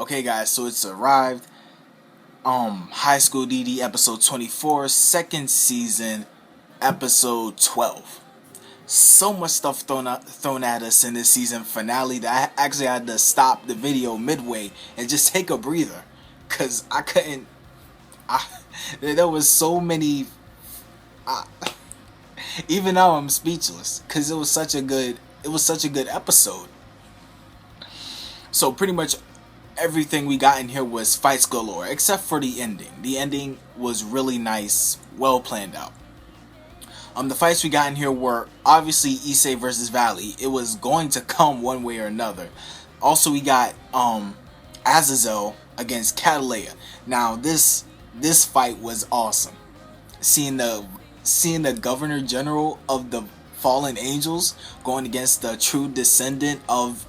Okay guys, so it's arrived. High School DD episode 24, second season, episode 12. So much stuff thrown at us in this season finale that I actually had to stop the video midway and just take a breather, cause I couldn't. There was so many. Even now I'm speechless, cause it was such a good episode. So pretty much everything we got in here was fights galore, except for the ending. The ending was really nice, well planned out. The fights we got in here were obviously Issei versus Valley. It was going to come one way or another. Also, we got Azazel against Catalea. Now this fight was awesome. Seeing the Governor General of the Fallen Angels going against the true descendant of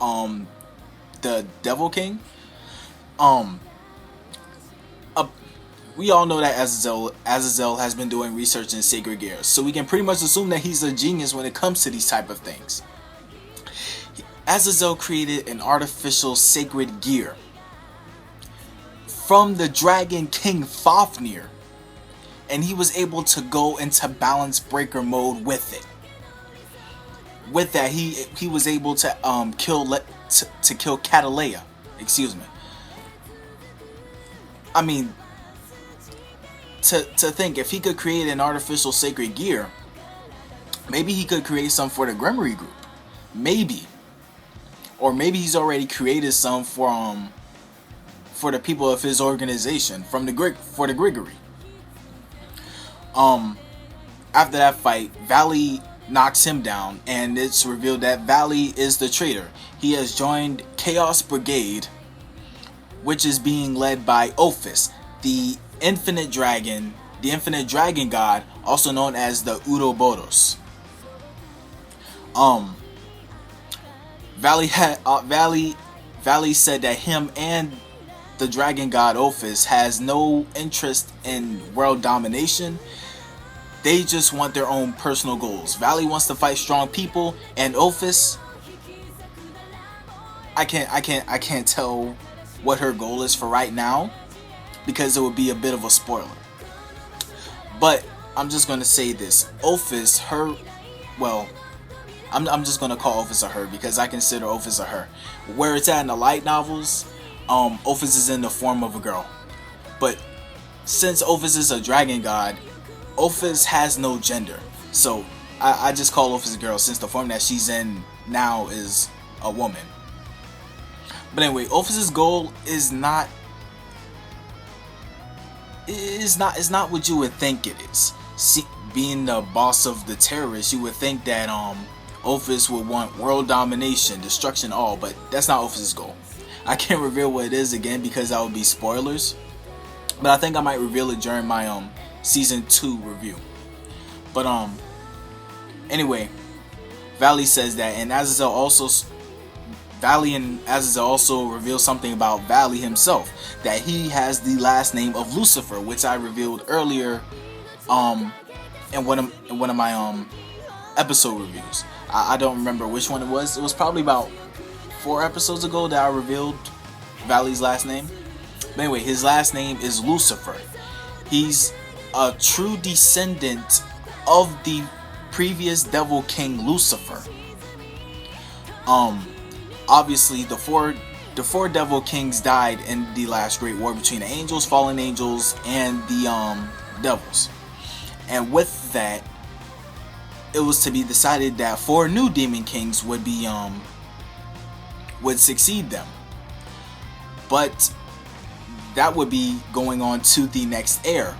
the Devil King. We all know that Azazel has been doing research in sacred gear, so we can pretty much assume that he's a genius when it comes to these type of things. Azazel created an artificial sacred gear from the Dragon King Fafnir, and he was able to go into balance breaker mode with it. With that, he was able to kill Catalea. Excuse me. I mean, to think, if he could create an artificial sacred gear, maybe he could create some for the Grimoire group. Maybe. Or maybe he's already created some for the people of his organization for the Grigori. After that fight, Valley knocks him down, and it's revealed that Valley is the traitor. He has joined Chaos Brigade, which is being led by Ophis, the infinite dragon god, also known as the Uroboros. Valley said that him and the dragon god Ophis has no interest in world domination. They just want their own personal goals. Valley wants to fight strong people, and Ophis, I can't tell what her goal is for right now, because it would be a bit of a spoiler. But I'm just gonna say this: Ophis, I'm just gonna call Ophis a her because I consider Ophis a her. Where it's at in the light novels, Ophis is in the form of a girl. But since Ophis is a dragon god, Ophis has no gender. So I just call Ophis a girl, since the form that she's in now is a woman. But anyway, Ophis's goal is not what you would think it is. Being the boss of the terrorists, you would think that Ophis would want world domination, destruction, all, but that's not Ophis's goal. I can't reveal what it is again because that would be spoilers, but I think I might reveal it during my season 2 review. But anyway, Valley says that, and Valley and Azazel also reveal something about Valley himself, that he has the last name of Lucifer, which I revealed earlier in one of my episode reviews. I don't remember which one it was. It was probably about 4 episodes ago that I revealed Valley's last name. But anyway, his last name is Lucifer. He's a true descendant of the previous Devil King Lucifer. Obviously, the four Devil Kings died in the last Great War between the angels, fallen angels, and the devils. And with that, it was to be decided that 4 new Demon Kings would succeed them. But that would be going on to the next heir.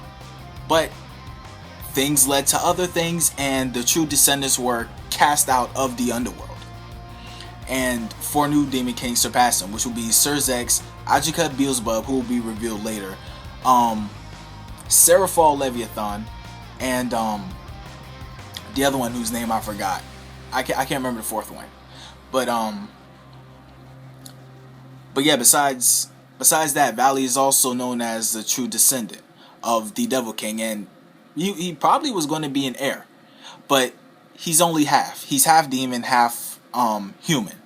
But things led to other things, and the true descendants were cast out of the underworld. And 4 new Demon Kings surpassed them, which will be Serzex, Ajika Beelzebub, who will be revealed later, Seraphal Leviathan, and the other one whose name I forgot. I can't remember the 4th one. But yeah, besides that, Valley is also known as the true descendant of the Devil King, and he probably was going to be an heir, but he's only half. He's half demon, half human.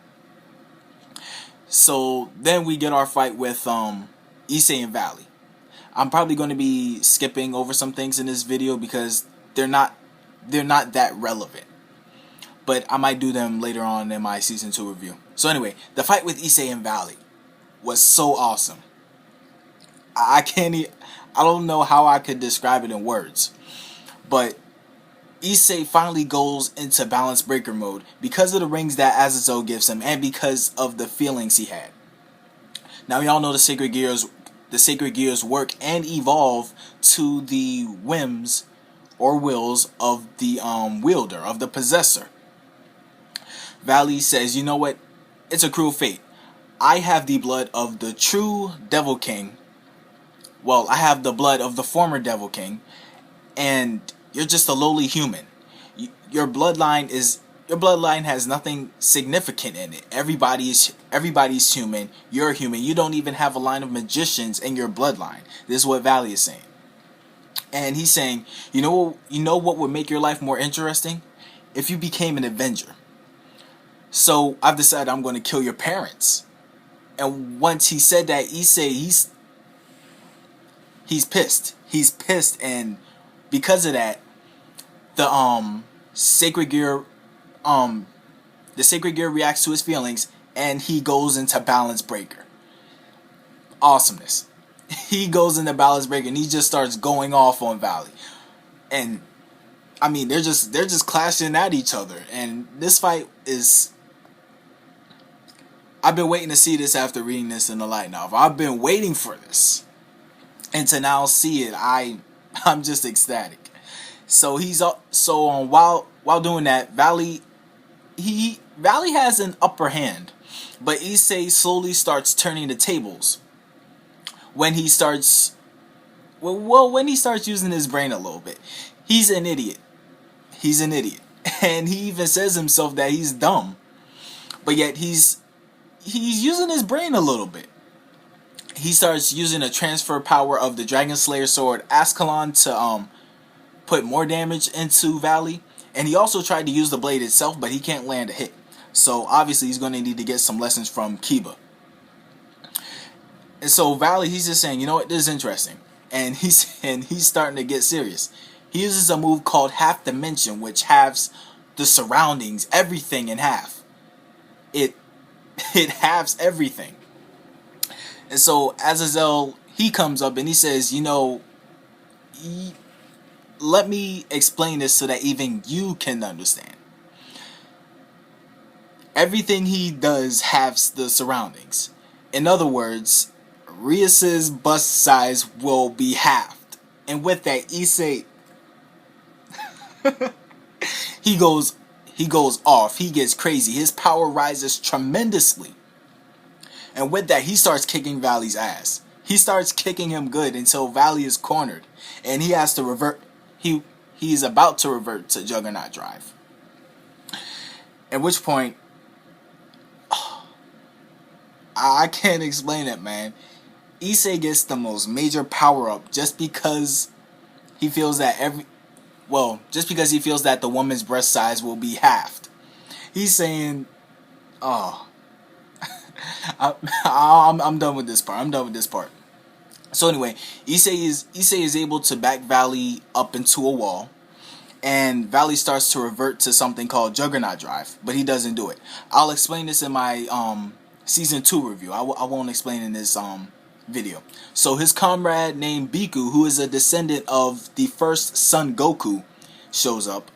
So then we get our fight with Issei and Valley. I'm probably going to be skipping over some things in this video because they're not that relevant. But I might do them later on in my season 2 review. So anyway, the fight with Issei and Valley was so awesome. I don't know how I could describe it in words. But Issei finally goes into balance breaker mode because of the rings that Azazel gives him and because of the feelings he had. Now y'all know the sacred gears work and evolve to the whims or wills of the wielder, of the possessor. Valley says, you know what? It's a cruel fate. I have the blood of the true Devil King. Well, I have the blood of the former Devil King, and you're just a lowly human. Your bloodline has nothing significant in it. Everybody's human. You're human. You don't even have a line of magicians in your bloodline. This is what Valley is saying. And he's saying, you know what would make your life more interesting? If you became an Avenger. So I've decided I'm going to kill your parents. And once he said that, Issei, he's pissed. He's pissed, and because of that, the sacred gear reacts to his feelings, and he goes into balance breaker. Awesomeness. He goes into balance breaker, and he just starts going off on Valley. And I mean, they're just clashing at each other, and this fight is. I've been waiting to see this after reading this in the light novel. I've been waiting for this, and to now see it, I'm just ecstatic. So while doing that, Valley has an upper hand, but Issei slowly starts turning the tables when he starts using his brain a little bit. He's an idiot, and he even says himself that he's dumb, but yet he's using his brain a little bit. He starts using a transfer power of the Dragon Slayer sword Ascalon to put more damage into Valley, and he also tried to use the blade itself, but he can't land a hit. So obviously he's going to need to get some lessons from Kiba. And so Valley, he's just saying, you know what, this is interesting, and he's starting to get serious. He uses a move called Half Dimension, which halves the surroundings, everything in half. It halves everything. And so Azazel, he comes up and he says, let me explain this so that even you can understand. Everything he does halves the surroundings. In other words, Rias's bust size will be halved. And with that, Issei he goes off. He gets crazy. His power rises tremendously. And with that, he starts kicking Valley's ass. He starts kicking him good until Valley is cornered, and he has to revert. He's about to revert to Juggernaut Drive. At which point, I can't explain it, man. Issei gets the most major power up just because he feels that the woman's breast size will be halved. He's saying, "Oh, I'm done with this part. So anyway, Issei is able to back Valley up into a wall, and Valley starts to revert to something called Juggernaut Drive, but he doesn't do it. I'll explain this in my season 2 review. I won't explain in this video. So his comrade named Biku, who is a descendant of the first Son Goku, shows up,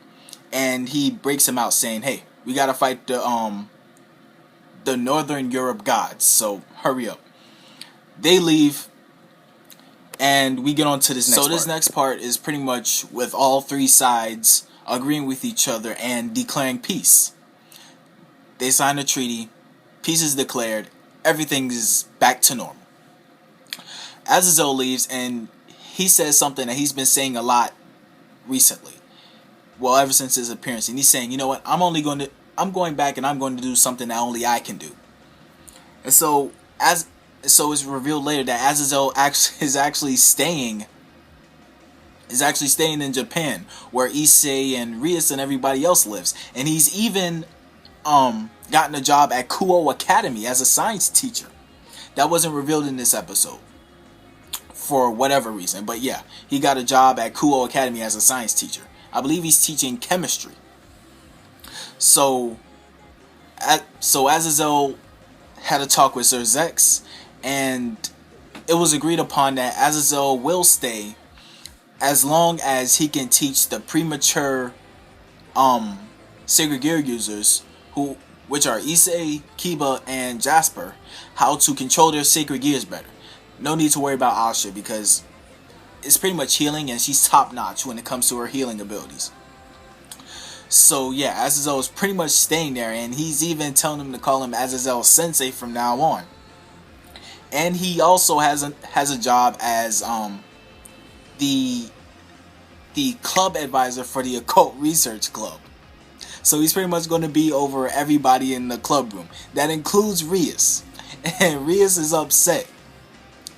and he breaks him out, saying, "Hey, we gotta fight the Northern Europe gods, so hurry up." They leave, and we get on to this next part. So this next part is pretty much with all three sides agreeing with each other and declaring peace. They sign a treaty, peace is declared, everything is back to normal. Azazel leaves, and he says something that he's been saying a lot recently. Well, ever since his appearance, and he's saying, you know what, I'm going back and I'm going to do something that only I can do. And so it's revealed later that Azazel is actually staying in Japan, where Issei and Rias and everybody else lives, and he's even gotten a job at Kuo Academy as a science teacher. That wasn't revealed in this episode for whatever reason, but yeah, he got a job at Kuo Academy as a science teacher. I believe he's teaching chemistry. So Azazel had a talk with Sir Zex, and it was agreed upon that Azazel will stay as long as he can teach the premature Sacred Gear users, which are Issei, Kiba, and Jasper, how to control their Sacred Gears better. No need to worry about Asha because it's pretty much healing, and she's top notch when it comes to her healing abilities. So yeah, Azazel is pretty much staying there, and he's even telling him to call him Azazel Sensei from now on. And he also has a job as the club advisor for the Occult Research Club. So he's pretty much going to be over everybody in the club room. That includes Rias. And Rias is upset.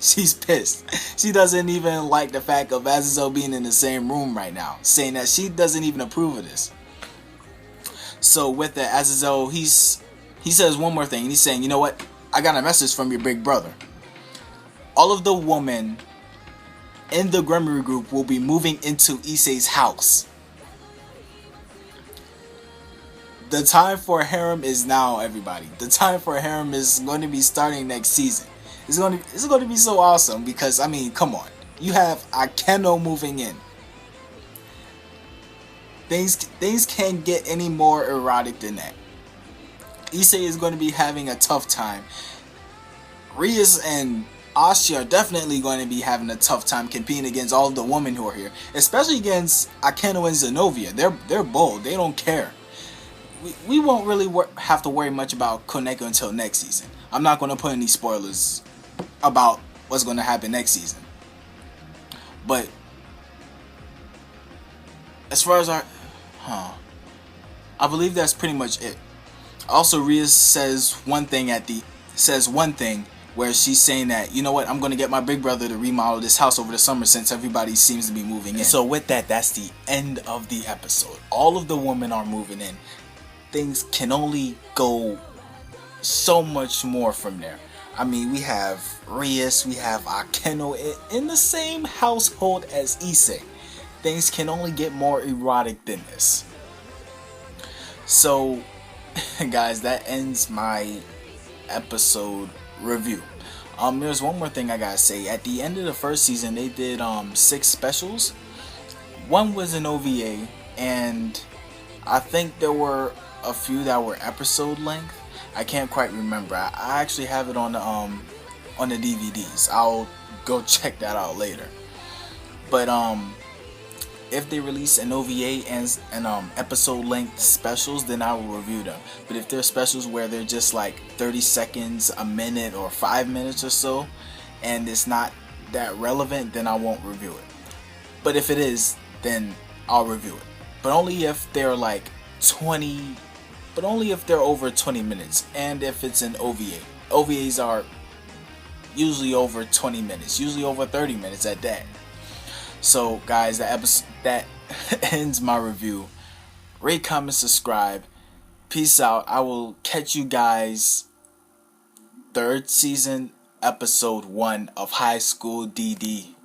She's pissed. She doesn't even like the fact of Azazel being in the same room right now, saying that she doesn't even approve of this. So with that, Azazel, he says one more thing. And he's saying, you know what? I got a message from your big brother. All of the women in the Grimoire group will be moving into Issei's house. The time for a harem is now, everybody. The time for a harem is going to be starting next season. It's going to be so awesome because, I mean, come on. You have Akeno moving in. Things can't get any more erotic than that. Issei is going to be having a tough time. Rias and Asha are definitely going to be having a tough time competing against all of the women who are here, especially against Akeno and Zenobia. They're bold. They don't care. We won't really have to worry much about Koneko until next season. I'm not going to put any spoilers about what's going to happen next season. But as far as I believe that's pretty much it. Also, Rias says one thing where she's saying that, you know what, I'm going to get my big brother to remodel this house over the summer since everybody seems to be moving in. So with that, that's the end of the episode. All of the women are moving in. Things can only go so much more from there. I mean, we have Rias, we have Akeno in the same household as Issei. Things can only get more erotic than this. So, guys, that ends my episode review. There's one more thing I gotta say. At the end of the first season, they did 6 specials. One was an OVA, and I think there were a few that were episode length. I can't quite remember. I actually have it on the DVDs. I'll go check that out later. But if they release an OVA and episode length specials, then I will review them. But if they're specials where they're just like 30 seconds, a minute, or 5 minutes or so, and it's not that relevant, then I won't review it. But if it is, then I'll review it. But only if they're like only if they're over 20 minutes, and if it's an OVA. OVAs are usually over 20 minutes, usually over 30 minutes at that. So guys, that ends my review. Rate, comment, subscribe. Peace out. I will catch you guys 3rd season, episode 1 of High School DD.